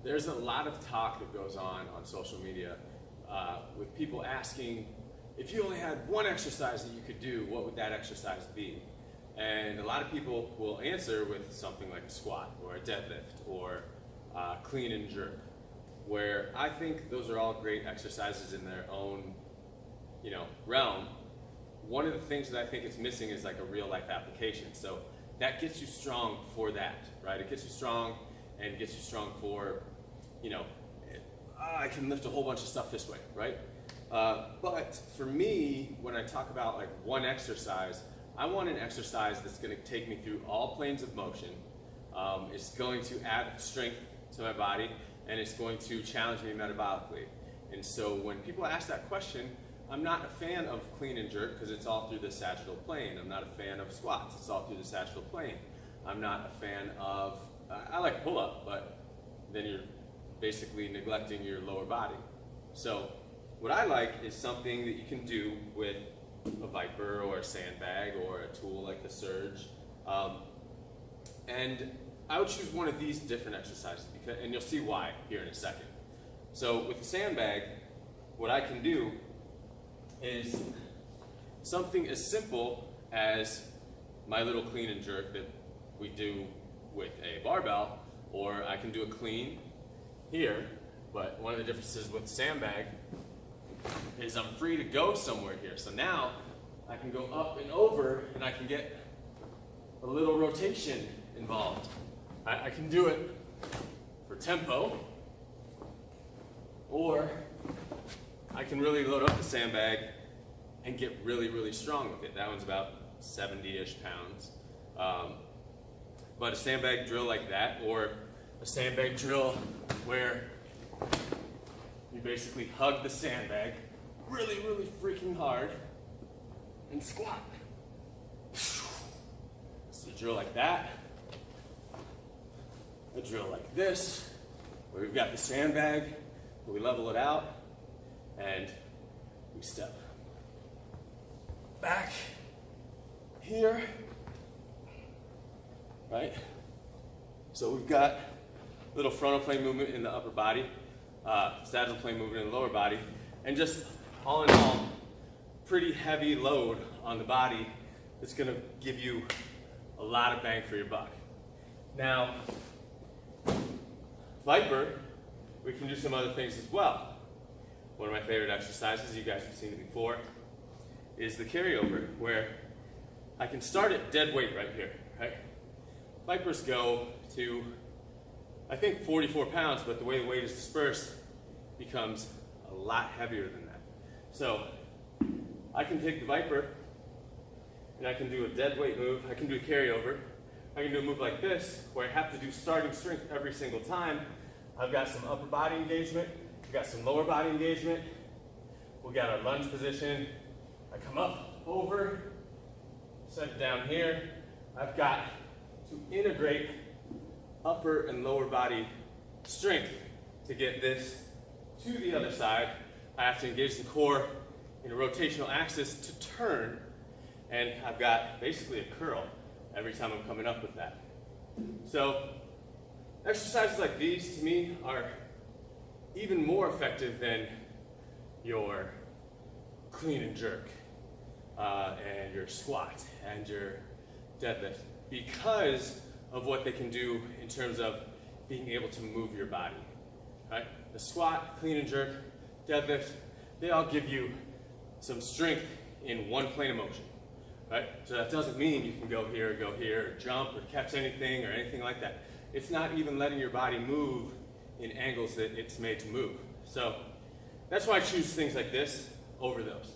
there's a lot of talk that goes on social media with people asking, if you only had one exercise that you could do, what would that exercise be? And a lot of people will answer with something like a squat or a deadlift or clean and jerk, where I think those are all great exercises in their own, realm. One of the things that I think is missing is like a real life application. So that gets you strong for that, right? It gets you strong and gets you strong for, I can lift a whole bunch of stuff this way, right? But for me, when I talk about like one exercise, I want an exercise that's going to take me through all planes of motion. It's going to add strength to my body, and it's going to challenge me metabolically. And so when people ask that question, I'm not a fan of clean and jerk because it's all through the sagittal plane. I'm not a fan of squats. It's all through the sagittal plane. I'm not a fan of, I like pull-up, but then you're basically neglecting your lower body. So what I like is something that you can do with a Viper or a sandbag or a tool like the Surge. And I would choose one of these different exercises, and you'll see why here in a second. So with the sandbag, what I can do is something as simple as my little clean and jerk that we do with a barbell, or I can do a clean here, but one of the differences with the sandbag is I'm free to go somewhere here. So now I can go up and over and I can get a little rotation involved. I can do it for tempo, or I can really load up the sandbag and get really, really strong with it. That one's about 70-ish pounds. But a sandbag drill like that, or a sandbag drill where you basically hug the sandbag really, really freaking hard and squat. So a drill like that, a drill like this, where we've got the sandbag, we level it out, and we step back here, right? So we've got little frontal plane movement in the upper body, sagittal plane movement in the lower body, and just all in all, pretty heavy load on the body that's gonna give you a lot of bang for your buck. Now, Viper, we can do some other things as well. One of my favorite exercises, you guys have seen it before, is the carryover, where I can start at dead weight right here, right? Vipers go to, I think, 44 pounds, but the way the weight is dispersed becomes a lot heavier than that. So I can take the Viper and I can do a dead weight move. I can do a carryover. I can do a move like this, where I have to do starting strength every single time. I've got some upper body engagement. We've got some lower body engagement. We got our lunge position. I come up, over, set it down here. I've got to integrate upper and lower body strength to get this to the other side. I have to engage the core in a rotational axis to turn, and I've got basically a curl every time I'm coming up with that. So exercises like these, to me, are even more effective than your clean and jerk and your squat and your deadlift, because of what they can do in terms of being able to move your body, right? The squat, clean and jerk, deadlift, they all give you some strength in one plane of motion, right? So that doesn't mean you can go here, or jump, or catch anything, or anything like that. It's not even letting your body move in angles that it's made to move. So that's why I choose things like this over those.